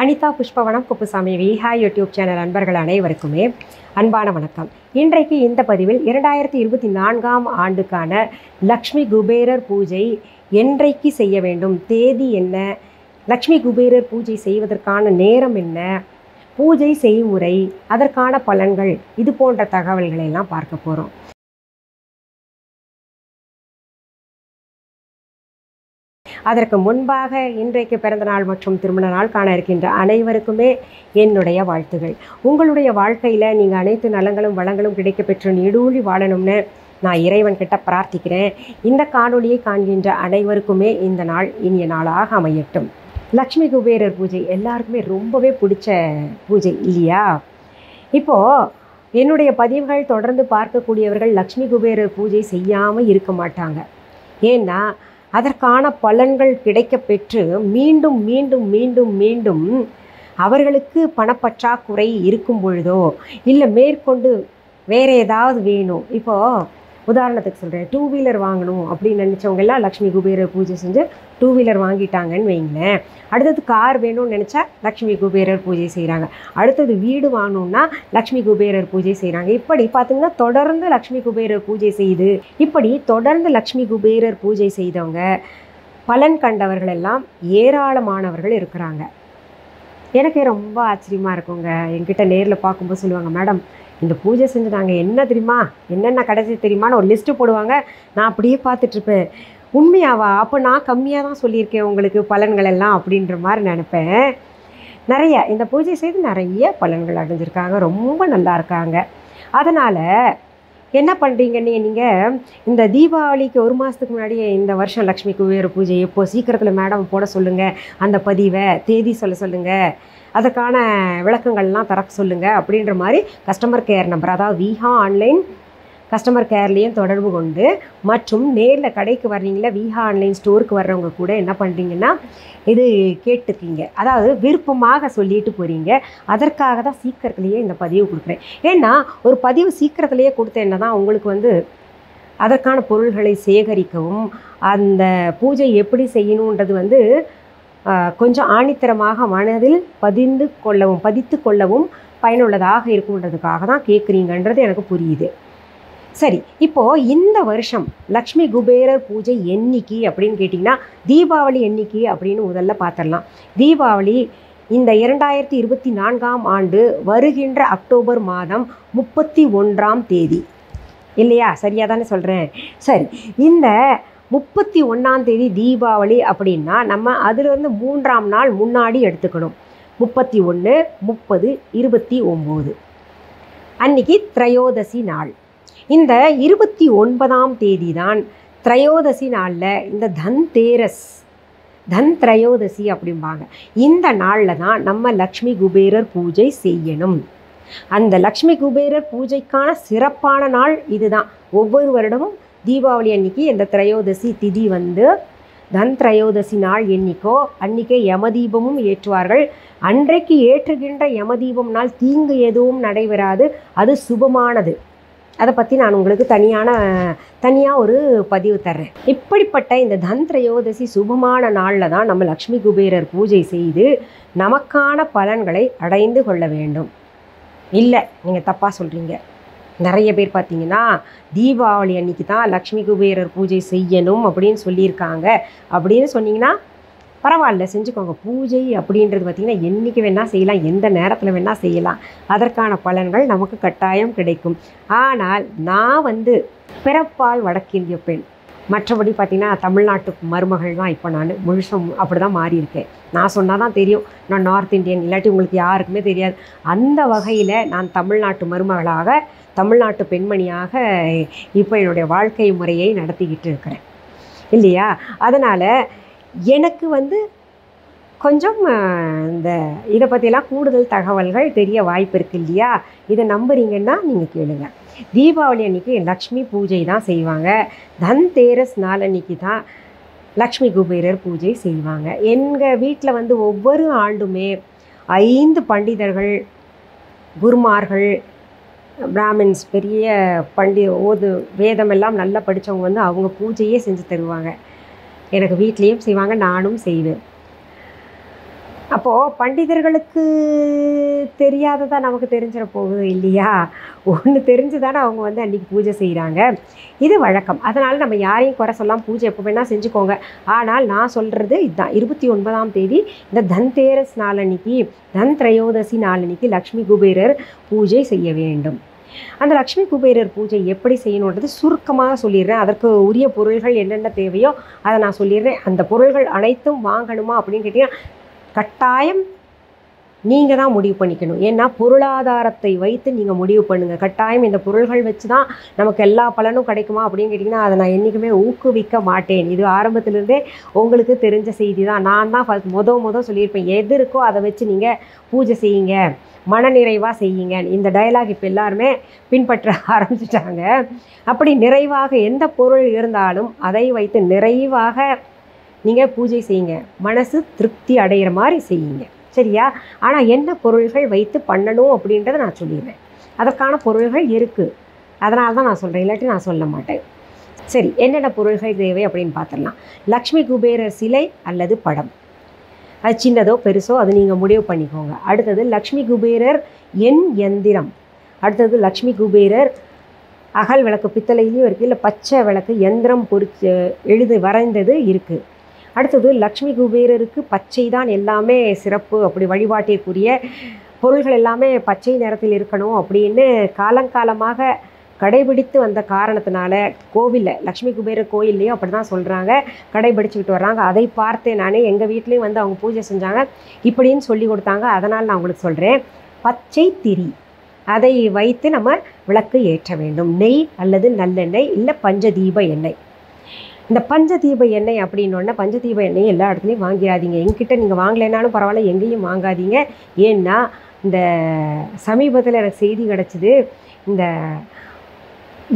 Anitha Pushpavanam Kuppusamy Viha YouTube channel நண்பர்கள் அனைவருக்குமே அன்பான வணக்கம். இன்றைக்கு இந்த பதிவில் 2024ஆம் ஆண்டுக்கான லக்ஷ்மி குபேரர் பூஜை என்றைக்கு செய்ய வேண்டும், தேதி என்ன, லக்ஷ்மி குபேரர் பூஜை செய்வதற்கான நேரம் என்ன, பூஜை செய்முறை, அதற்கான பலன்கள், இது போன்ற தகவல்களை எல்லாம் பார்க்க போகிறோம். அதற்கு முன்பாக இன்றைக்கு பிறந்தநாள் மற்றும் திருமண நாள் காண இருக்கின்ற அனைவருக்குமே என்னுடைய வாழ்த்துகள். உங்களுடைய வாழ்க்கையில் நீங்கள் அனைத்து நலங்களும் வளங்களும் கிடைக்க பெற்று நீடூழி வாழணும்னு நான் இறைவன் கிட்ட பிரார்த்திக்கிறேன். இந்த காணொளியை காண்கின்ற அனைவருக்குமே இந்த நாள் இனிய நாளாக அமையட்டும். லக்ஷ்மி குபேரர் பூஜை எல்லாருக்குமே ரொம்பவே பிடிச்ச பூஜை இல்லையா? இப்போது என்னுடைய பதிவுகள் தொடர்ந்து பார்க்கக்கூடியவர்கள் லக்ஷ்மி குபேரர் பூஜை செய்யாமல் இருக்க மாட்டாங்க. ஏன்னா அதற்கான பலன்கள் கிடைக்க பெற்று மீண்டும் மீண்டும் மீண்டும் மீண்டும் அவர்களுக்கு பணப்பற்றாக்குறை இருக்கும் பொழுதோ இல்லை மேற்கொண்டு வேறு ஏதாவது வேணும், இப்போது உதாரணத்துக்கு சொல்கிறேன், 2 வீலர் வாங்கணும் அப்படின்னு நினச்சவங்க எல்லாம் லக்ஷ்மி குபேரர் பூஜை செஞ்சு 2 வீலர் வாங்கிட்டாங்கன்னு வைங்களேன். அடுத்தது கார் வேணும்னு நினச்சா லக்ஷ்மி குபேரர் பூஜை செய்கிறாங்க. அடுத்தது வீடு வாங்கணுன்னா லக்ஷ்மி குபேரர் பூஜை செய்கிறாங்க. இப்படி பார்த்திங்கன்னா தொடர்ந்து லக்ஷ்மி குபேரர் பூஜை செய்து இப்படி தொடர்ந்து லக்ஷ்மி குபேரர் பூஜை செய்தவங்க பலன் கண்டவர்கள் எல்லாம் ஏராளமானவர்கள் இருக்கிறாங்க. எனக்கே ரொம்ப ஆச்சரியமாக இருக்குங்க. என்கிட்ட நேரில் பார்க்கும்போது சொல்லுவாங்க, மேடம் இந்த பூஜை செஞ்சு நாங்கள் என்ன தெரியுமா, என்னென்ன கிடைச்சி தெரியுமான்னு ஒரு லிஸ்ட்டு போடுவாங்க. நான் அப்படியே பார்த்துட்ருப்பேன், உண்மையாவா, அப்போ நான் கம்மியாக தான் சொல்லியிருக்கேன் உங்களுக்கு பலன்கள் எல்லாம் அப்படின்ற மாதிரி நினப்பேன். நிறைய இந்த பூஜை செய்து நிறைய பலன்கள் அடைஞ்சிருக்காங்க, ரொம்ப நல்லா இருக்காங்க. அதனால் என்ன பண்ணுறீங்கன்னு நீங்கள் இந்த தீபாவளிக்கு 1 மாதத்துக்கு முன்னாடி இந்த வருஷம் லக்ஷ்மி குபேர பூஜை எப்போது சீக்கிரத்தில் மேடம் போட சொல்லுங்கள், அந்த பதிவை தேதி சொல்லுங்கள், அதுக்கான விளக்கங்கள்லாம் தர சொல்லுங்கள் அப்படின்ற மாதிரி கஸ்டமர் கேர் நம்பர், அதாவது விஹா ஆன்லைன் கஸ்டமர் கேர்லேயும் தொடர்பு கொண்டு மற்றும் நேரில் கடைக்கு வர்றீங்களா விஹா ஆன்லைன் ஸ்டோருக்கு வர்றவங்க கூட என்ன பண்ணுறீங்கன்னா இது கேட்டுக்கீங்க, அதாவது விருப்பமாக சொல்லிட்டு போகிறீங்க. அதற்காக தான் சீக்கிரத்துலேயே இந்த பதிவு கொடுக்குறேன். ஏன்னா ஒரு பதிவு சீக்கிரத்துலேயே கொடுத்தேன்னா தான் உங்களுக்கு அதற்கான பொருள்களை சேகரிக்கவும் அந்த பூஜை எப்படி செய்யணுன்றது கொஞ்சம் ஆணித்தரமாக மனதில் பதித்து கொள்ளவும் பயனுள்ளதாக இருக்குன்றதுக்காக தான் கேட்குறீங்கன்றது எனக்கு புரியுது. சரி, இப்போது இந்த வருஷம் லக்ஷ்மி குபேரர் பூஜை என்னைக்கு அப்படின்னு கேட்டிங்கன்னா தீபாவளி என்னைக்கு அப்படின்னு முதல்ல பார்த்துடலாம். தீபாவளி இந்த 2024ஆம் ஆண்டு வருகின்ற அக்டோபர் மாதம் 31ஆம் தேதி இல்லையா? சரியாக தானே சொல்கிறேன்? சரி, இந்த 31ஆம் தேதி தீபாவளி அப்படின்னா நம்ம அதிலிருந்து 3ஆம் நாள் முன்னாடி எடுத்துக்கணும். 31, 30, 29 அன்னைக்கு திரையோதசி நாள். இந்த 29ஆம் தேதி தான் திரையோதசி நாளில் இந்த தன் திரையோதசி அப்படிம்பாங்க. இந்த நாளில் தான் நம்ம லக்ஷ்மி குபேரர் பூஜை செய்யணும். அந்த லக்ஷ்மி குபேரர் பூஜைக்கான சிறப்பான நாள் இதுதான். ஒவ்வொரு வருடமும் தீபாவளி அன்னைக்கு இந்த திரையோதசி திதி தன் திரையோதசி நாள் என்னைக்கோ அன்றைக்கே யமதீபமும் ஏற்றுவார்கள். அன்றைக்கு ஏற்றுகின்ற யமதீபம் நாள் தீங்கு எதுவும் நடைபெறாது, அது சுபமானது. அதை பற்றி நான் உங்களுக்கு தனியாக ஒரு பதிவு தர்றேன். இப்படிப்பட்ட இந்த தன் திரையோதசி சுபமான நாளில் தான் நம்ம லக்ஷ்மி குபேரர் பூஜை செய்து நமக்கான பலன்களை அடைந்து கொள்ள வேண்டும். இல்லை, நீங்கள் தப்பாக சொல்கிறீங்க. நிறைய பேர் பார்த்தீங்கன்னா தீபாவளி அன்னைக்கு தான் லக்ஷ்மி குபேரர் பூஜை செய்யணும் அப்படின்னு சொல்லியிருக்காங்க. அப்படின்னு சொன்னீங்கன்னா பரவாயில்ல, செஞ்சுக்கோங்க. பூஜை அப்படின்றது பார்த்திங்கன்னா என்றைக்கு வேணால் செய்யலாம், எந்த நேரத்தில் வேணால் செய்யலாம். அதற்கான பலன்கள் நமக்கு கட்டாயம் கிடைக்கும். ஆனால் நான் பிறப்பால் வடக்கிந்திய பெண், மற்றபடி பார்த்திங்கன்னா தமிழ்நாட்டு மருமகள் தான். இப்போ நான் முழுசும் அப்படி தான் மாறியிருக்கேன். நான் சொன்னால் தான் தெரியும் நான் நார்த் இந்தியன், இல்லாட்டி உங்களுக்கு யாருக்குமே தெரியாது. அந்த வகையில் நான் தமிழ்நாட்டு மருமகளாக, தமிழ்நாட்டு பெண்மணியாக இப்போ என்னுடைய வாழ்க்கை முறையை நடத்திக்கிட்டு இருக்கிறேன் இல்லையா? அதனால் எனக்கு கொஞ்சம் இந்த இதை பற்றியெல்லாம் கூடுதல் தகவல்கள் தெரிய வாய்ப்பு இருக்குது இல்லையா? இதை நம்புறீங்கன்னா நீங்கள் கேளுங்க. தீபாவளி அன்றைக்கி லக்ஷ்மி பூஜை தான் செய்வாங்க. தன்தேரஸ் நாள் அன்றைக்கி தான் லக்ஷ்மி குபேரர் பூஜை செய்வாங்க. எங்கள் வீட்டில் ஒவ்வொரு ஆண்டுமே 5 பண்டிதர்கள், குருமார்கள், பிராமின்ஸ், பெரிய வேதமெல்லாம் நல்லா படித்தவங்க அவங்க பூஜையே செஞ்சு தருவாங்க. எனக்கு வீட்லேயும் செய்வாங்க, நானும் செய்வேன். அப்போது பண்டிதர்களுக்கு தெரியாததா நமக்கு தெரிஞ்சிட போகுது இல்லையா? ஒன்று தெரிஞ்சு தானே அவங்க வந்து அன்றைக்கி பூஜை செய்கிறாங்க. இது வழக்கம். அதனால் நம்ம யாரையும் குறை சொல்லாமல் பூஜை எப்போ வேணால் செஞ்சுக்கோங்க. ஆனால் நான் சொல்கிறது இதுதான், 29ஆம் தேதி இந்த தன்தேரஸ் நாளன்னைக்கு, தன் திரையோதசி நாளன்னைக்கு லக்ஷ்மி குபேரர் பூஜை செய்ய வேண்டும். அந்த லக்ஷ்மி குபேரர் பூஜை எப்படி செய்யணுன்றது சுருக்கமாக சொல்லிடுறேன். அதற்கு உரிய பொருள்கள் என்னென்ன தேவையோ அதை நான் சொல்லிடுறேன். அந்த பொருள்கள் அனைத்தும் வாங்கணுமா அப்படின்னு கேட்டிங்கன்னா கட்டாயம் நீங்கள் தான் முடிவு பண்ணிக்கணும். ஏன்னா பொருளாதாரத்தை வைத்து நீங்கள் முடிவு பண்ணுங்கள். கட்டாயம் இந்த பொருள்கள் வச்சு தான் நமக்கு எல்லா பலனும் கிடைக்குமா அப்படின்னு கேட்டிங்கன்னா அதை நான் என்றைக்குமே ஊக்குவிக்க மாட்டேன். இது ஆரம்பத்திலேருந்தே உங்களுக்கு தெரிஞ்ச செய்தி தான். நான் தான் மொதல் சொல்லியிருப்பேன், எது இருக்கோ அதை வச்சு நீங்கள் பூஜை செய்யுங்க, மனநிறைவாக செய்யுங்க. இந்த டயலாக் இப்போ எல்லாருமே பின்பற்ற ஆரம்பிச்சிட்டாங்க. அப்படி நிறைவாக எந்த பொருள் இருந்தாலும் அதை வைத்து நிறைவாக நீங்கள் பூஜை செய்யுங்க. மனசு திருப்தி அடைகிற மாதிரி செய்யுங்க, சரியா? ஆனால் என்ன பொருள்கள் வைத்து பண்ணணும் அப்படின்றத நான் சொல்லிடுறேன். அதற்கான பொருள்கள் இருக்குது, அதனால தான் நான் சொல்கிறேன், இல்லாட்டி நான் சொல்ல மாட்டேன். சரி, என்னென்ன பொருள்கள் தேவை அப்படின்னு பார்த்துடலாம். லக்ஷ்மி குபேரர் சிலை அல்லது படம், அது சின்னதோ பெருசோ அது நீங்கள் முடிவு பண்ணிக்கோங்க. அடுத்தது லக்ஷ்மி குபேரர் எந்திரம். அடுத்தது லக்ஷ்மி குபேரர் அகல் விளக்கு, பித்தளையிலையும் இருக்குது, இல்லை பச்சை விளக்கு எந்திரம் பொறிச்சு வரைந்தது இருக்குது. அடுத்தது லக்ஷ்மி குபேரருக்கு பச்சை தான் எல்லாமே சிறப்பு, அப்படி வழிபாட்டிற்குரிய பொருள்கள் எல்லாமே பச்சை நிறத்தில் இருக்கணும் அப்படின்னு காலங்காலமாக கடைபிடித்து வந்த காரணத்தினால கோவிலில், லக்ஷ்மி குபேரர் கோயில்லையும் அப்படி தான் சொல்கிறாங்க, கடைபிடிச்சிக்கிட்டு வர்றாங்க. அதை பார்த்தேன் நானே. எங்கள் வீட்லேயும் வந்து அவங்க பூஜை செஞ்சாங்க, இப்படின்னு சொல்லி கொடுத்தாங்க. அதனால் நான் உங்களுக்கு சொல்கிறேன், பச்சை திரி அதை வைத்து நம்ம விளக்கு ஏற்ற வேண்டும். நெய் அல்லது நல்லெண்ணெய், இல்லை பஞ்சதீப எண்ணெய். இந்த பஞ்சதீப எண்ணெய் அப்படின்னோடனே பஞ்சதீப எண்ணெய் எல்லா இடத்துலையும் வாங்கிடாதீங்க. எங்கிட்ட நீங்கள் வாங்கலைனாலும் பரவாயில்ல, எங்கேயும் வாங்காதீங்க. ஏன்னா இந்த சமீபத்தில் எனக்கு செய்தி கிடச்சிது, இந்த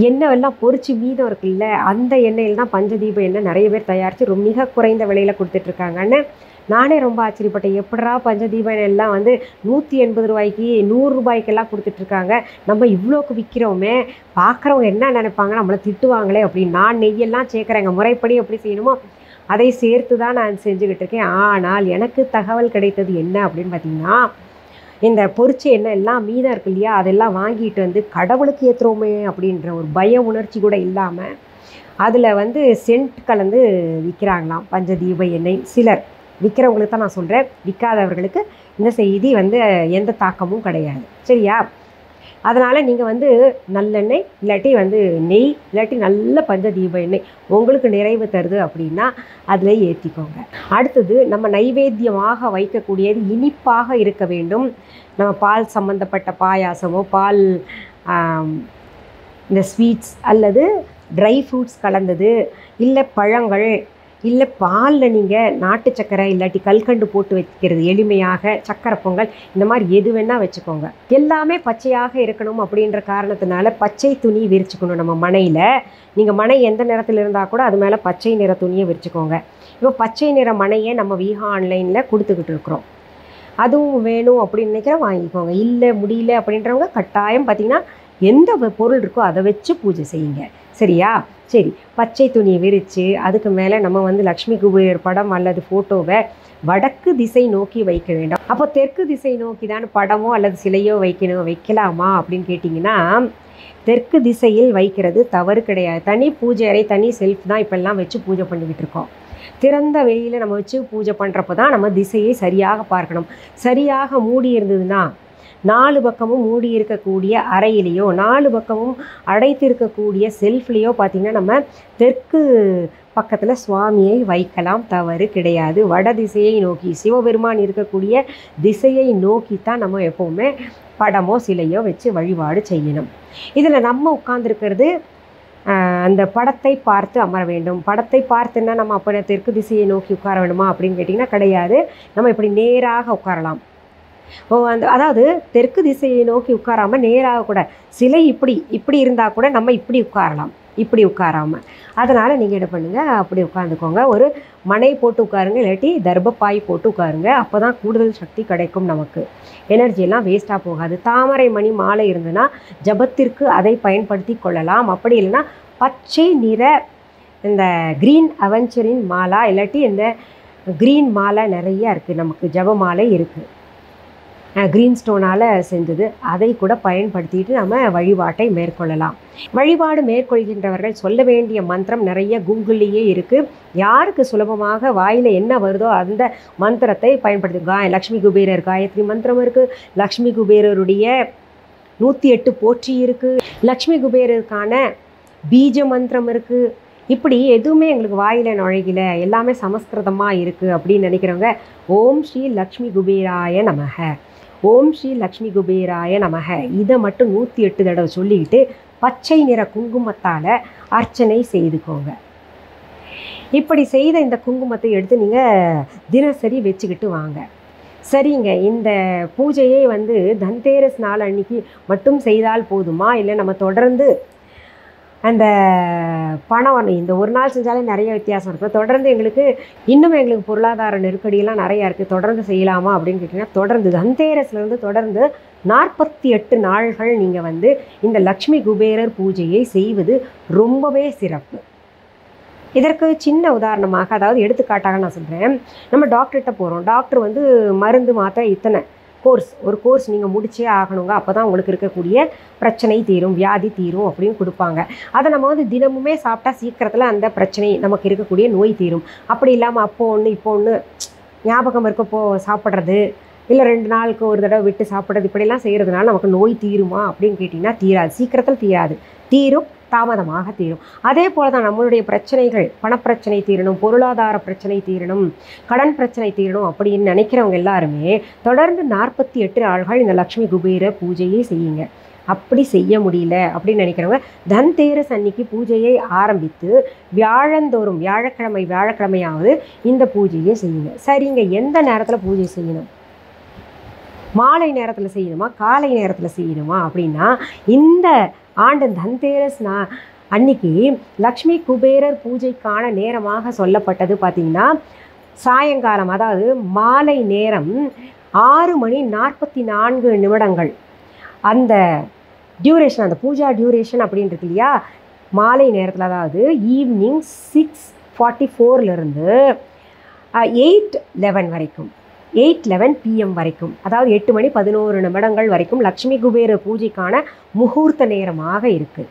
எண்ணெய் எல்லாம் பொறிச்சு மீதம் இருக்குல்ல, அந்த எண்ணெயில் தான் பஞ்சதீப எண்ணெய் நிறைய பேர் தயாரித்து மிக குறைந்த விலையில் கொடுத்துட்ருக்காங்கன்னு நானே ரொம்ப ஆச்சரியப்பட்டேன். எப்படா பஞ்சதீப எண்ணெய்லாம் வந்து 180 ரூபாய்க்கு 100 ரூபாய்க்கெல்லாம் கொடுத்துட்ருக்காங்க, நம்ம இவ்வளோக்கு விற்கிறோமே, பார்க்குறவங்க என்ன நினைப்பாங்க, நம்மளை திட்டுவாங்களே அப்படின்னு. நான் நெய்யெல்லாம் சேர்க்குறேங்க, முறைப்படி எப்படி செய்யணுமோ அதை சேர்த்து தான் நான் செஞ்சுக்கிட்டு இருக்கேன். ஆனால் எனக்கு தகவல் கிடைத்தது என்ன அப்படின்னு பார்த்திங்கன்னா, இந்த பொரிச்ச எண்ணெய் எல்லாம் மீதம் இருக்கு இல்லையா, அதெல்லாம் வாங்கிட்டு வந்து கடவுளுக்கு ஏற்றுறோமே அப்படின்ற ஒரு பய உணர்ச்சி கூட இல்லாமல் அதில் வந்து சென்ட் கலந்து விற்கிறாங்களாம் பஞ்சதீப எண்ணெய். சிலர் விற்கிறவங்களுக்கு தான் நான் சொல்கிறேன், விற்காதவர்களுக்கு இந்த செய்தி வந்து எந்த தாக்கமும் கிடையாது, சரியா? அதனால் நீங்கள் வந்து நல்லெண்ணெய் இல்லாட்டி வந்து நெய் இல்லாட்டி நல்ல பஞ்சதீப எண்ணெய் உங்களுக்கு நிறைவு தருது அப்படின்னா அதில் ஏற்றிக்கோங்க. அடுத்தது நம்ம நைவேத்தியமாக வைக்கக்கூடியது இனிப்பாக இருக்க வேண்டும். நம்ம பால் சம்மந்தப்பட்ட பாயாசமோ, பால் இந்த ஸ்வீட்ஸ் அல்லது ட்ரை ஃப்ரூட்ஸ் கலந்தது, இல்லை பழங்கள், இல்லை பாலில் நீங்கள் நாட்டு சக்கரை இல்லாட்டி கல்கண்டு போட்டு வைக்கிறது, எளிமையாக சக்கரை பொங்கல், இந்த மாதிரி எது வேணால் வச்சுக்கோங்க. எல்லாமே பச்சையாக இருக்கணும் அப்படின்ற காரணத்தினால பச்சை துணி விரிச்சுக்கணும். நம்ம மனையில் நீங்கள் மனை எந்த நிறத்தில் இருந்தால் கூட அது மேலே பச்சை நிற துணியை விரிச்சுக்கோங்க. இப்போ பச்சை நிற மனையை நம்ம வீஹா ஆன்லைனில் கொடுத்துக்கிட்டு இருக்கிறோம். அதுவும் வேணும் அப்படின்னு நினைக்கிற வாங்கிக்கோங்க. இல்லை முடியல அப்படின்றவங்க கட்டாயம் பார்த்திங்கன்னா எந்த பொருள் இருக்கோ அதை வச்சு பூஜை செய்யுங்க, சரியா? சரி, பச்சை துணியை விரித்து அதுக்கு மேலே நம்ம வந்து லக்ஷ்மி குபேரர் படம் அல்லது ஃபோட்டோவை வடக்கு திசை நோக்கி வைக்க வேண்டும். அப்போ தெற்கு திசை நோக்கி தான் படமோ அல்லது சிலையோ வைக்கலாமா அப்படின்னு கேட்டிங்கன்னா, தெற்கு திசையில் வைக்கிறது தவறு கிடையாது. தனி பூஜை அறை, தனி செல்ஃப் தான் இப்போல்லாம் வச்சு பூஜை பண்ணிக்கிட்டு இருக்கோம். திறந்த வெளியில் நம்ம வச்சு பூஜை பண்ணுறப்போ தான் நம்ம திசையை சரியாக பார்க்கணும். சரியாக மூடி இருந்ததுன்னா 4 பக்கமும் மூடி இருக்கக்கூடிய அறையிலையோ 4 பக்கமும் அடைத்து இருக்கக்கூடிய செல்ஃப்லேயோ பார்த்திங்கன்னா நம்ம தெற்கு பக்கத்தில் சுவாமியை வைக்கலாம், தவறு கிடையாது. வட திசையை நோக்கி சிவபெருமான் இருக்கக்கூடிய திசையை நோக்கி தான் நம்ம எப்போவுமே படமோ சிலையோ வச்சு வழிபாடு செய்யணும். இதில் நம்ம உட்கார்ந்துருக்கிறது அந்த படத்தை பார்த்து அமர வேண்டும். படத்தை பார்த்துன்னா நம்ம அப்போ தெற்கு திசையை நோக்கி உட்கார வேண்டுமா அப்படின்னு கேட்டிங்கன்னா கிடையாது. நம்ம இப்படி நேராக உட்காரலாம். அதாவது தெற்கு திசையை நோக்கி உட்காராமல் நேராக கூட, சிலை இப்படி இருந்தால் கூட நம்ம இப்படி உட்காரலாம், இப்படி உட்காராமல். அதனால் நீங்கள் என்ன பண்ணுங்கள், அப்படி உட்காந்துக்கோங்க. ஒரு மனை போட்டு உட்காருங்க, இல்லாட்டி தர்பப்பாய் போட்டு உட்காருங்க. அப்போ தான் கூடுதல் சக்தி கிடைக்கும், நமக்கு எனர்ஜியெல்லாம் வேஸ்ட்டாக போகாது. தாமரை மணி மாலை இருந்ததுன்னா ஜபத்திற்கு அதை பயன்படுத்தி கொள்ளலாம். அப்படி இல்லைன்னா பச்சை நிற இந்த க்ரீன் அவெஞ்சரின் மாலா இல்லாட்டி இந்த க்ரீன் மாலை நிறையா இருக்குது, நமக்கு ஜப மாலை இருக்குது, க்ரீன் ஸ்டோனால் செஞ்சது. அதை கூட பயன்படுத்திட்டு நம்ம வழிபாட்டை மேற்கொள்ளலாம். வழிபாடு மேற்கொள்கின்றவர்கள் சொல்ல வேண்டிய மந்திரம் நிறைய கூகுள்லேயே இருக்குது. யாருக்கு சுலபமாக வாயில் என்ன வருதோ அந்த மந்திரத்தை பயன்படுத்தி லக்ஷ்மி குபேரர் காயத்ரி மந்திரம் இருக்குது, லக்ஷ்மி குபேரருடைய 108 போற்றி இருக்குது, லக்ஷ்மி குபேரருக்கான பீஜ மந்திரம் இருக்குது. இப்படி எதுவுமே எங்களுக்கு வாயில் நுழைகல, எல்லாமே சமஸ்கிருதமாக இருக்குது அப்படின்னு நினைக்கிறவங்க ஓம் ஸ்ரீ லக்ஷ்மி குபேராய நமக, ஓம் ஸ்ரீ லக்ஷ்மி குபேராய நமக இதை மட்டும் 108 தடவை சொல்லிக்கிட்டு பச்சை நிற குங்குமத்தால் அர்ச்சனை செய்துக்கோங்க. இப்படி செய்த இந்த குங்குமத்தை எடுத்து நீங்கள் தினசரி வச்சுக்கிட்டு வாங்க. சரிங்க, இந்த பூஜையை தன்தேரஸ் நாள் அன்னைக்கு மட்டும் செய்தால் போதுமா, இல்லை நம்ம தொடர்ந்து அந்த பணம் இந்த ஒரு நாள் செஞ்சாலே நிறைய வித்தியாசம் இருக்குது, தொடர்ந்து எங்களுக்கு பொருளாதார நெருக்கடியெல்லாம் நிறையா இருக்குது, தொடர்ந்து செய்யலாமா அப்படின்னு கேட்டிங்கன்னா தொடர்ந்து தன்தேரஸ்லேருந்து தொடர்ந்து 48 நாள்கள் நீங்கள் இந்த லக்ஷ்மி குபேரர் பூஜையை செய்வது ரொம்பவே சிறப்பு. இதற்கு சின்ன உதாரணமாக, அதாவது எடுத்துக்காட்டாக நான் சொல்கிறேன், நம்ம டாக்டர்கிட்ட போகிறோம், டாக்டர் மருந்து மாத்திரை இத்தனை ஒரு கோர்ஸ் நீங்கள் முடிச்சே ஆகணுங்க, அப்போ தான் உங்களுக்கு இருக்கக்கூடிய பிரச்சனை தீரும், வியாதி தீரும் அப்படின்னு கொடுப்பாங்க. அதை நம்ம தினமுமே சாப்பிட்டா சீக்கிரத்தில் அந்த பிரச்சனை நமக்கு இருக்கக்கூடிய நோய் தீரும். அப்படி இல்லாமல் அப்போ ஒன்று இப்போ ஒன்று ஞாபகம் இருக்கப்போ சாப்பிட்றது, இல்லை 2 நாளுக்கு ஒரு தடவை விட்டு சாப்பிட்றது, இப்படிலாம் செய்கிறதுனால நமக்கு நோய் தீருமா அப்படின்னு கேட்டிங்கன்னா தீராது, சீக்கிரத்தில் தீராது, தீரும் தாமதமாக தீரும். அதே போல் தான் நம்மளுடைய பிரச்சனைகள், பணப்பிரச்சனை தீரணும், பொருளாதார பிரச்சனை தீரணும், கடன் பிரச்சனை தீரணும் அப்படின்னு நினைக்கிறவங்க எல்லாருமே தொடர்ந்து 48 நாள்கள் இந்த லக்ஷ்மி குபேர பூஜையை செய்யுங்க. அப்படி செய்ய முடியல அப்படின்னு நினைக்கிறவங்க தன்தேரஸ் அன்னைக்கு பூஜையை ஆரம்பித்து வியாழக்கிழமையாவது இந்த பூஜையை செய்யுங்க. சரிங்க, எந்த நேரத்தில் பூஜை செய்யணும், மாலை நேரத்தில் செய்யணுமா, காலை நேரத்தில் செய்யணுமா அப்படின்னா, இந்த ஆண்டு தன்தேரஸ் அன்னைக்கு லக்ஷ்மி குபேரர் பூஜைக்கான நேரமாக சொல்லப்பட்டது பார்த்திங்கன்னா சாயங்காலம், அதாவது மாலை நேரம் 6:44 அந்த டியூரேஷன், அந்த பூஜா டியூரேஷன் அப்படின்னு இருக்கு இல்லையா, மாலை நேரத்தில், அதாவது ஈவினிங் 6:44 8:11 வரைக்கும், 8:11 PM வரைக்கும், அதாவது 8:11 வரைக்கும் லக்ஷ்மி குபேர பூஜைக்கான முகூர்த்த நேரமாக இருக்குது.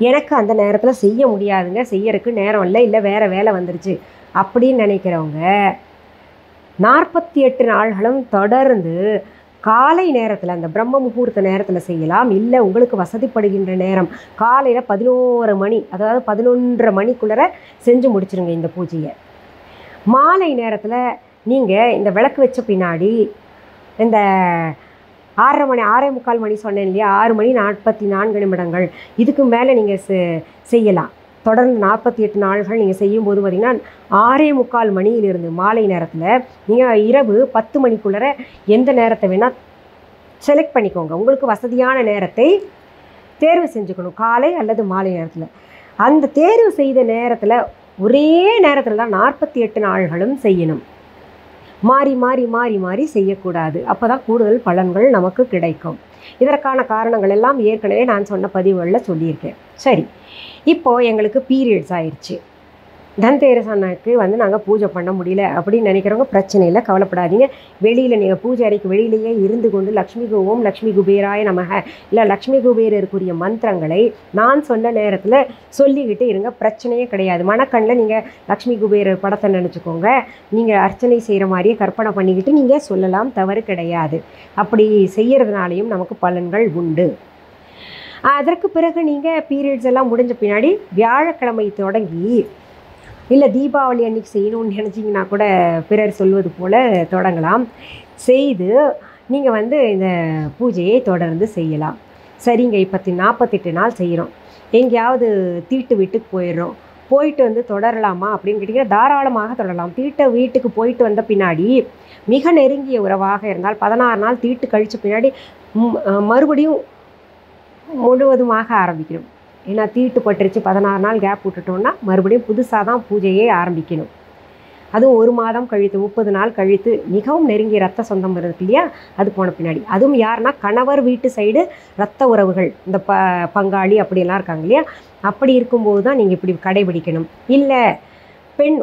எனக்கு அந்த நேரத்தில் செய்ய முடியாதுங்க, செய்யறதுக்கு நேரம் இல்லை வேறு வேலை வந்துருச்சு அப்படின்னு நினைக்கிறவங்க 48 நாள்களும் தொடர்ந்து காலை நேரத்தில், அந்த பிரம்ம முகூர்த்த நேரத்தில் செய்யலாம். இல்லை உங்களுக்கு வசதிப்படுகின்ற நேரம் காலையில் 11 மணி, அதாவது 11:30 மணிக்குள்ளே செஞ்சு முடிச்சிருங்க இந்த பூஜையை. மாலை நேரத்தில் நீங்கள் இந்த விளக்கு வச்ச பின்னாடி இந்த 6:45 மணி சொன்னேன் இல்லையா, 6:44 இதுக்கு மேலே நீங்கள் செய்யலாம். தொடர்ந்து 48 நாள்கள் நீங்கள் செய்யும்போது பார்த்திங்கன்னா 6:45 மணியிலிருந்து மாலை நேரத்தில் நீங்கள் இரவு 10 மணிக்குள்ளே எந்த நேரத்தை வேணால் செலக்ட் பண்ணிக்கோங்க. உங்களுக்கு வசதியான நேரத்தை தேர்வு செஞ்சுக்கணும், காலை அல்லது மாலை நேரத்தில். அந்த தேர்வு செய்த நேரத்தில் ஒரே நேரத்தில் தான் 48 நாள்களும் செய்யணும். மாறி மாறி மாறி மாறி செய்யக்கூடாது, அப்போ தான் கூடுதல் பலன்கள் நமக்கு கிடைக்கும். இதற்கான காரணங்கள் எல்லாம் ஏற்கனவே நான் சொன்ன பதிவுகளில் சொல்லியிருக்கேன். சரி, இப்போது எங்களுக்கு பீரியட்ஸ் ஆயிடுச்சு, தன்தேரஸ் அன்னைக்கு நாங்கள் பூஜை பண்ண முடியல அப்படின்னு நினைக்கிறவங்க பிரச்சனை இல்லை, கவலைப்படாதீங்க. வெளியில் நீங்கள் பூஜை அறைக்கு வெளியிலேயே இருந்து கொண்டு ஓம் லக்ஷ்மி குபேராய நமக இல்லை லக்ஷ்மி குபேரருக்குரிய மந்திரங்களை நான் சொன்ன நேரத்தில் சொல்லிக்கிட்டு இருங்க, பிரச்சனையே கிடையாது. மனக்கண்ணில் நீங்கள் லக்ஷ்மி குபேரர் படத்தை நினச்சிக்கோங்க, நீங்கள் அர்ச்சனை செய்கிற மாதிரியே கற்பனை பண்ணிக்கிட்டு நீங்கள் சொல்லலாம், தவறு கிடையாது. அப்படி செய்கிறதுனாலையும் நமக்கு பலன்கள் உண்டு. அதற்கு பிறகு நீங்கள் பீரியட்ஸ் எல்லாம் முடிஞ்ச பின்னாடி வியாழக்கிழமை தொடங்கி, இல்லை தீபாவளி அன்றைக்கி செய்யணும்னு நினச்சிங்கன்னா கூட பிறர் சொல்வது போல் தொடங்கலாம். செய்து நீங்கள் இந்த பூஜையை தொடர்ந்து செய்யலாம். சரிங்க, இப்போ 48 நாள் செய்கிறோம், எங்கேயாவது தீட்டு வீட்டுக்கு போயிட்டு தொடரலாமா அப்படின்னு கேட்டிங்கன்னா தாராளமாக தொடரலாம். வீட்டுக்கு போயிட்டு வந்த பின்னாடி மிக நெருங்கிய உறவாக இருந்தால் 16 நாள் தீட்டு கழித்த பின்னாடி மறுபடியும் முழுவதுமாக ஆரம்பிக்கணும். ஏன்னா தீட்டு பட்டுருச்சு, 16 நாள் கேப் விட்டுட்டோன்னா மறுபடியும் புதுசாக தான் பூஜையே ஆரம்பிக்கணும். அதுவும் 1 மாதம் கழித்து 30 நாள் கழித்து மிகவும் நெருங்கிய ரத்த சொந்தம் இருக்கு இல்லையா, அது போன பின்னாடி, அதுவும் யாருன்னா கணவர் வீட்டு சைடு ரத்த உறவுகள், இந்த பங்காளி அப்படியெல்லாம் இருக்காங்க இல்லையா, அப்படி இருக்கும்போது தான் நீங்கள் இப்படி கடைபிடிக்கணும். இல்லை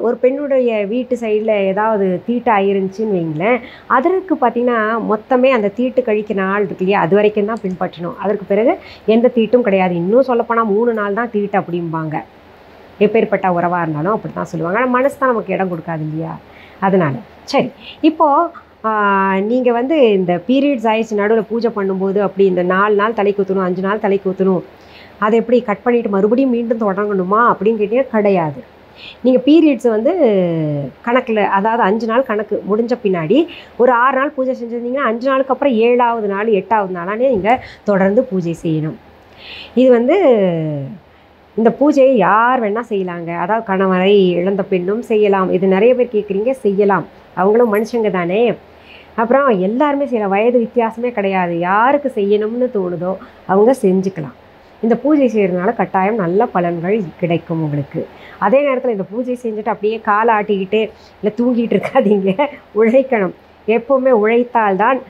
ஒரு பெண்ணுடைய வீட்டு சைடில் ஏதாவது தீட்டு ஆயிருந்துச்சின்னு வைங்களேன், அதற்கு பார்த்திங்கன்னா மொத்தமே அந்த தீட்டு கழிக்க நாள் இருக்கு இல்லையா, அது வரைக்கும் தான் பின்பற்றணும். அதற்கு பிறகு எந்த தீட்டும் கிடையாது. இன்னும் சொல்லப்போனால் 3 நாள் தான் தீட்டு அப்படிம்பாங்க. எப்பேற்பட்ட உறவாக இருந்தாலும் அப்படி தான் சொல்லுவாங்க. ஆனால் மனசு தான் நமக்கு இடம் கொடுக்காது இல்லையா, அதனால். சரி, இப்போது நீங்கள் வந்து இந்த பீரியட்ஸ் ஆயிடுச்சு நடுவில் பூஜை பண்ணும்போது அப்படி இந்த 4 நாள் தலைக்கு ஊற்றணும், 5 நாள் தலைக்கு ஊற்றணும், அதை எப்படி கட் பண்ணிவிட்டு மறுபடியும் மீண்டும் தொடங்கணுமா அப்படின்னு கேட்டிங்கன்னா கிடையாது. நீங்கள் பீரியட்ஸை வந்து கணக்கில், அதாவது 5 நாள் கணக்கு முடிஞ்ச பின்னாடி ஒரு 6 நாள் பூஜை செஞ்சுருந்தீங்கன்னா 5 நாளுக்கு அப்புறம் 7ஆவது நாள் 8ஆவது நாளானே நீங்கள் தொடர்ந்து பூஜை செய்யணும். இது வந்து இந்த பூஜையை யார் வேணால் செய்யலாங்க. அதாவது கணவரை இழந்த பெண்ணும் செய்யலாம். இது நிறைய பேர் கேட்குறீங்க, செய்யலாம். அவங்களும் மனுஷங்க தானே. அப்புறம் எல்லாருமே செய்யலாம், வயது வித்தியாசமே கிடையாது. யாருக்கு செய்யணும்னு தோணுதோ அவங்க செஞ்சுக்கலாம். இந்த பூஜை செய்கிறதுனால கட்டாயம் நல்ல பலன்கள் கிடைக்கும் உங்களுக்கு. அதே நேரத்தில் இந்த பூஜை செஞ்சுட்டு அப்படியே காலை ஆட்டிக்கிட்டு இல்லை தூங்கிட்டு இருக்காதீங்க, உழைக்கணும். எப்போவுமே உழைத்தால்தான்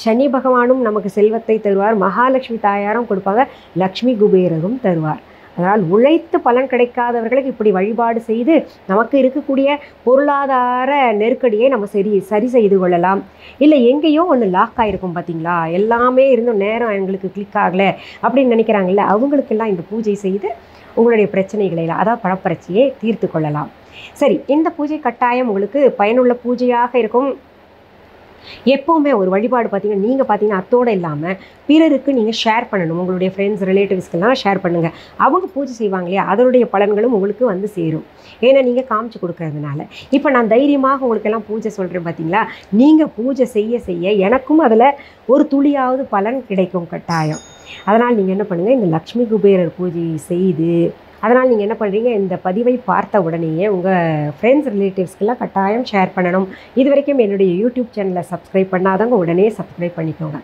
சனி பகவானும் நமக்கு செல்வத்தை தருவார், மகாலட்சுமி தாயாரும் கொடுப்பாங்க, லக்ஷ்மி குபேரரும் தருவார். அதனால் உழைத்து பலன் கிடைக்காதவர்களுக்கு இப்படி வழிபாடு செய்து நமக்கு இருக்கக்கூடிய பொருளாதார நெருக்கடியை நம்ம சரி செய்து கொள்ளலாம். இல்லை எங்கேயோ ஒன்று லாக் ஆகிருக்கும் பார்த்தீங்களா, எல்லாமே இருந்தும் நேரம் எங்களுக்கு கிளிக் ஆகலை அப்படின்னு நினைக்கிறாங்கல்ல, அவங்களுக்கெல்லாம் இந்த பூஜை செய்து உங்களுடைய பிரச்சனைகளை, அதாவது பணப்பிரச்சனையை தீர்த்து கொள்ளலாம். சரி, இந்த பூஜை கட்டாயம் உங்களுக்கு பயனுள்ள பூஜையாக இருக்கும். எப்போவுமே ஒரு வழிபாடு பார்த்திங்கன்னா நீங்கள் பார்த்தீங்கன்னா அத்தோடு இல்லாமல் பிறருக்கு நீங்கள் ஷேர் பண்ணணும். உங்களுடைய ஃப்ரெண்ட்ஸ் ரிலேட்டிவ்ஸ்க்கெல்லாம் ஷேர் பண்ணுங்கள். அவங்க பூஜை செய்வாங்க இல்லையா, அதனுடைய பலன்களும் உங்களுக்கு வந்து சேரும். ஏன்னா நீங்கள் காமிச்சு கொடுக்கறதுனால. இப்போ நான் தைரியமாக உங்களுக்கெல்லாம் பூஜை சொல்கிறேன் பார்த்தீங்களா, நீங்கள் பூஜை செய்ய செய்ய எனக்கும் அதில் ஒரு துளியாவது பலன் கிடைக்கும் கட்டாயம். அதனால் நீங்கள் என்ன பண்ணுங்கள், இந்த லக்ஷ்மி குபேரர் பூஜை செய்து, அதனால் நீங்கள் என்ன பண்ணுறீங்க, இந்த பதிவை பார்த்த உடனேயே உங்கள் ஃப்ரெண்ட்ஸ் ரிலேட்டிவ்ஸ்க்கெல்லாம் கட்டாயம் ஷேர் பண்ணணும். இது வரைக்கும் என்னுடைய யூடியூப் சேனலை சப்ஸ்கிரைப் பண்ணாதவங்க உடனே சப்ஸ்கிரைப் பண்ணிக்கோங்க.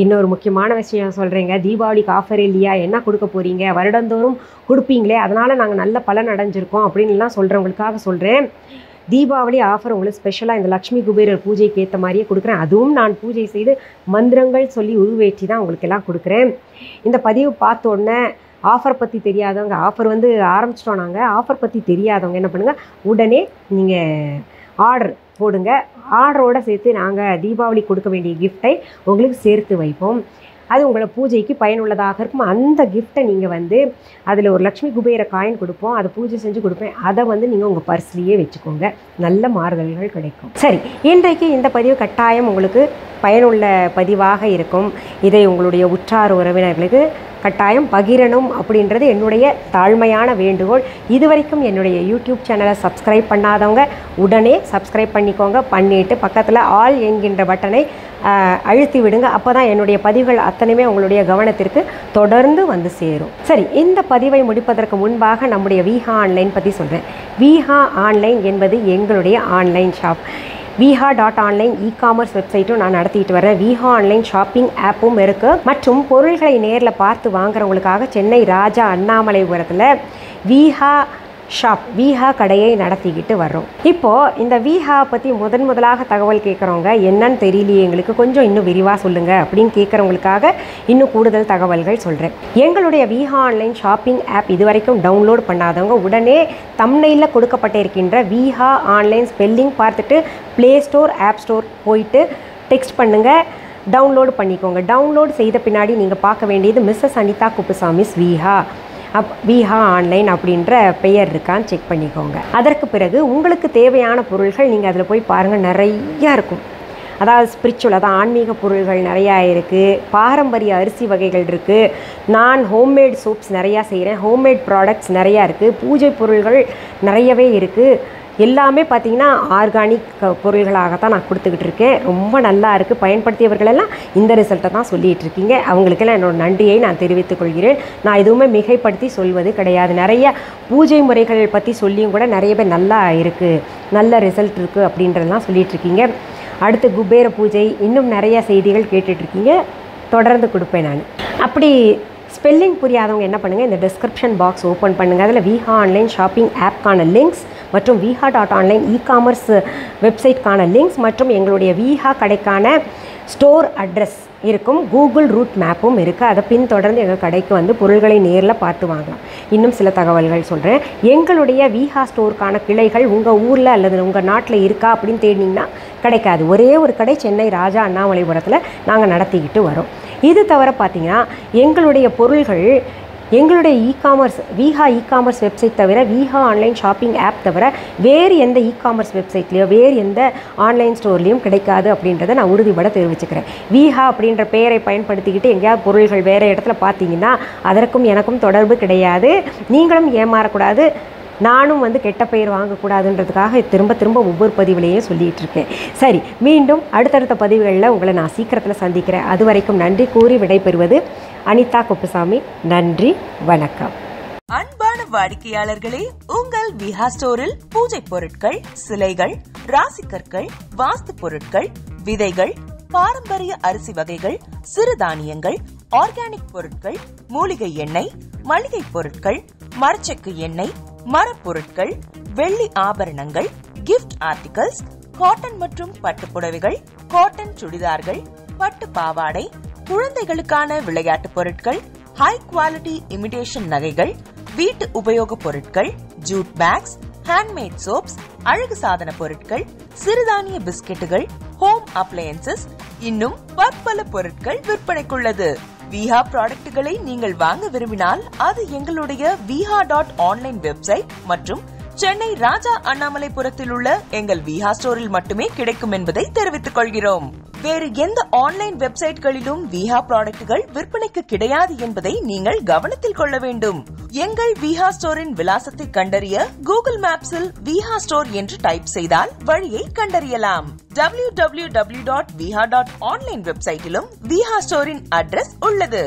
இன்னொரு முக்கியமான விஷயம் சொல்கிறேங்க, தீபாவளிக்கு ஆஃபர் இல்லையா, என்ன கொடுக்க போகிறீங்க, வருடந்தோறும் கொடுப்பீங்களே, அதனால் நாங்கள் நல்ல பலன் அடைஞ்சிருக்கோம் அப்படின்லாம் சொல்கிறவங்களுக்காக சொல்கிறேன். தீபாவளி ஆஃபர் உங்களுக்கு ஸ்பெஷலாக இந்த லக்ஷ்மி குபேரர் பூஜைக்கு ஏற்ற மாதிரியே கொடுக்குறேன். அதுவும் நான் பூஜை செய்து மந்திரங்கள் சொல்லி உருவேற்றி தான் உங்களுக்கு எல்லாம் கொடுக்குறேன். இந்த பதிவு பார்த்த உடனே ஆஃபர் பற்றி தெரியாதவங்க, ஆஃபர் வந்து ஆரம்பிச்சிட்டோம் நாங்கள், ஆஃபர் பற்றி தெரியாதவங்க என்ன பண்ணுங்கள், உடனே நீங்கள் ஆர்டர் போடுங்க. ஆர்டரோடு சேர்த்து நாங்கள் தீபாவளி கொடுக்க வேண்டிய கிஃப்டை உங்களுக்கு சேர்த்து வைப்போம். அது உங்களை பூஜைக்கு பயனுள்ளதாக இருக்கும். அந்த கிஃப்ட்டை நீங்கள் வந்து அதில் ஒரு லக்ஷ்மி குபேர காயின் கொடுப்போம், அதை பூஜை செஞ்சு கொடுப்பேன், அதை வந்து நீங்கள் உங்கள் பர்ஸ்லேயே வச்சுக்கோங்க. நல்ல மாறுதல்கள் கிடைக்கும். சரி, இன்றைக்கு இந்த பதிவு கட்டாயம் உங்களுக்கு பயனுள்ள பதிவாக இருக்கும். இதை உங்களுடைய உற்றார் உறவினர்களுக்கு கட்டாயம் பகிரணும் அப்படின்றது என்னுடைய தாழ்மையான வேண்டுகோள். இதுவரைக்கும் என்னுடைய யூடியூப் சேனலை சப்ஸ்கிரைப் பண்ணாதவங்க உடனே சப்ஸ்கிரைப் பண்ணிக்கோங்க. பண்ணிவிட்டு பக்கத்தில் ஆல் என்கின்ற பட்டனை அழுத்தி விடுங்க. அப்போ தான் என்னுடைய பதிவுகள் அத்தனையுமே உங்களுடைய கவனத்திற்கு தொடர்ந்து வந்து சேரும். சரி, இந்த பதிவை முடிப்பதற்கு முன்பாக நம்முடைய விஹா ஆன்லைன் பற்றி சொல்கிறேன். விஹா ஆன்லைன் என்பது எங்களுடைய ஆன்லைன் ஷாப். viha.online இ-காமர்ஸ் வெப்சைட்டும் நான் நடத்திட்டு வரேன். விஹா ஆன்லைன் ஷாப்பிங் ஆப்பும் இருக்குது. மற்றும் பொருள்களை நேரில் பார்த்து வாங்குறவங்களுக்காக சென்னை ராஜா அண்ணாமலைபுரத்தில் விஹா ஷாப், விஹா கடையை நடத்திக்கிட்டு வர்றோம். இப்போது இந்த விஹா பற்றி முதலாக தகவல் கேட்குறவங்க, என்னன்னு தெரியலையே எங்களுக்கு, கொஞ்சம் இன்னும் விரிவாக சொல்லுங்கள் அப்படின்னு கேட்குறவங்களுக்காக இன்னும் கூடுதல் தகவல்கள் சொல்கிறேன். எங்களுடைய விஹா ஆன்லைன் ஷாப்பிங் ஆப் இதுவரைக்கும் டவுன்லோட் பண்ணாதவங்க உடனே தம்ப்நெயிலில் கொடுக்கப்பட்டிருக்கின்ற விஹா ஆன்லைன் ஸ்பெல்லிங் பார்த்துட்டு ப்ளே ஸ்டோர், ஆப் ஸ்டோர் போயிட்டு டெக்ஸ்ட் பண்ணுங்கள், டவுன்லோடு பண்ணிக்கோங்க. டவுன்லோடு செய்த பின்னாடி நீங்கள் பார்க்க வேண்டியது மிஸ்ஸஸ் அனிதா குப்புசாமிஸ் விஹா ஆன்லைன் அப்படின்ற பெயர் இருக்கான்னு செக் பண்ணிக்கோங்க. அதற்கு பிறகு உங்களுக்கு தேவையான பொருள்கள் நீங்கள் அதில் போய் பாருங்கள், நிறையா இருக்கும். அதாவது ஸ்பிரிச்சுவல், அதான் ஆன்மீக பொருள்கள் நிறையா இருக்குது. பாரம்பரிய அரிசி வகைகள் இருக்குது. நான் ஹோம்மேட் சோப்ஸ் நிறையா செய்கிறேன். ஹோம்மேட் ப்ராடக்ட்ஸ் நிறையா இருக்குது. பூஜை பொருள்கள் நிறையவே இருக்குது. எல்லாமே பார்த்திங்கன்னா ஆர்கானிக் பொருள்களாகத்தான் நான் கொடுத்துக்கிட்டு இருக்கேன். ரொம்ப நல்லா இருக்குது. பயன்படுத்தியவர்களெல்லாம் இந்த ரிசல்ட்டை தான் சொல்லிகிட்டு இருக்கீங்க. அவங்களுக்கெல்லாம் என்னோடய நன்றியை நான் தெரிவித்துக் கொள்கிறேன். நான் எதுவுமே மிகைப்படுத்தி சொல்வது கிடையாது. நிறைய பூஜை முறைகள் பற்றி சொல்லியும் கூட நிறைய பேர் நல்லா இருக்குது, நல்ல ரிசல்ட் இருக்குது அப்படின்றதெல்லாம் சொல்லிகிட்ருக்கீங்க. அடுத்து குபேர பூஜை, இன்னும் நிறைய செய்திகள் கேட்டுட்ருக்கீங்க. தொடர்ந்து கொடுப்பேன் நான். அப்படி ஸ்பெல்லிங் புரியாதவங்க என்ன பண்ணுங்கள், இந்த டிஸ்கிரிப்ஷன் பாக்ஸ் ஓப்பன் பண்ணுங்கள். அதில் விஹா ஆன்லைன் ஷாப்பிங் ஆப்க்கான லிங்க்ஸ் மற்றும் viha.online இ-காமர்ஸ் வெப்சைட்கான லிங்க்ஸ் மற்றும் எங்களுடைய விஹா கடைக்கான ஸ்டோர் அட்ரஸ் இருக்கும், கூகுள் ரூட் மேப்பும் இருக்குது. அதை பின்தொடர்ந்து எங்கள் கடைக்கு வந்து பொருள்களை நேரில் பார்த்து வாங்கலாம். இன்னும் சில தகவல்கள் சொல்கிறேன். எங்களுடைய விஹா ஸ்டோருக்கான கிளைகள் உங்கள் ஊரில் அல்லது உங்கள் நாட்டில் இருக்கா அப்படின்னு தேடினீங்கன்னா கிடைக்காது. ஒரே ஒரு கடை சென்னை ராஜா அண்ணாமலைபுரத்தில் நாங்கள் நடத்திக்கிட்டு வரோம். இது தவிர பார்த்திங்கன்னா எங்களுடைய பொருள்கள் எங்களுடைய இகாமர்ஸ் விஹா இகாமர்ஸ் வெப்சைட் தவிர, விஹா ஆன்லைன் ஷாப்பிங் ஆப் தவிர வேறு எந்த இகாமர்ஸ் வெப்சைட்லேயோ வேறு எந்த ஆன்லைன் ஸ்டோர்லேயும் கிடைக்காது அப்படின்றத நான் உறுதிபட தெரிவிச்சுக்கிறேன். விஹா அப்படின்ற பெயரை பயன்படுத்திக்கிட்டு எங்கேயாவது பொருள்கள் வேறு இடத்துல பார்த்தீங்கன்னா அதற்கும் எனக்கும் தொடர்பு கிடையாது. நீங்களும் ஏமாறக்கூடாது, நானும் வந்து கெட்ட பெயர் வாங்கக்கூடாதுன்றதுக்காக திரும்ப திரும்ப ஒவ்வொரு பதிவுலையும் சொல்லிகிட்டு இருக்கேன். சரி, மீண்டும் அடுத்தடுத்த பதிவுகளில் உங்களை நான் சீக்கிரத்தில் சந்திக்கிறேன். அது வரைக்கும் நன்றி கூறி விடைபெறுவது அனிதா குப்புசாமி. நன்றி, வணக்கம். அன்பான வாடிக்கையாளர்களே, உங்கள் விஹா ஸ்டோரில் பூஜை பொருட்கள், சிலைகள், ராசிக்கற்கள், வாஸ்து பொருட்கள், விதைகள், பாரம்பரிய அரிசி வகைகள், சிறுதானியங்கள், ஆர்கானிக் பொருட்கள், மூலிகை எண்ணெய், மளிகை பொருட்கள், மரச்செக்கு எண்ணெய், மரப்பொருட்கள், வெள்ளி ஆபரணங்கள், கிஃப்ட் ஆர்டிகல்ஸ், காட்டன் மற்றும் பட்டு புடவைகள், காட்டன் சுடிதார்கள், பட்டு பாவாடை, குழந்தைகளுக்கான விளையாட்டு பொருட்கள், ஹை குவாலிட்டி இமிடேஷன் நகைகள், வீட்டு உபயோக பொருட்கள், ஜூட் பேக்ஸ், ஹேண்ட்மேட் சோப்ஸ், அழகு சாதன பொருட்கள், சிறுதானிய பிஸ்கெட்டுகள், ஹோம் அப்ளையன்சஸ், இன்னும் பற்பல பொருட்கள் விற்பனைக்குள்ளது. விஹா ப்ராடக்ட்களை நீங்கள் வாங்க விரும்பினால் அது எங்களுடைய viha.online வெப்சைட் மற்றும் சென்னை ராஜா அண்ணாமலைபுரத்தில் உள்ள எங்கள் விஹா ஸ்டோரில் மட்டுமே கிடைக்கும் என்பதை தெரிவித்துக் கொள்கிறோம். வேறு எந்த ஆன்லைன் வெப்சைட்களிலும் விஹா ப்ராடக்ட்கள் விற்பனைக்கு கிடையாது என்பதை நீங்கள் கவனத்தில் கொள்ள வேண்டும். எங்கள் விஹா ஸ்டோரின் விலாசத்தை கண்டறிய கூகுள் மேப்ஸில் விஹா ஸ்டோர் என்று டைப் செய்தால் வழியை கண்டறியலாம். www.viha.online வெப்சைட்டிலும் விஹா ஸ்டோரின் அட்ரஸ் உள்ளது.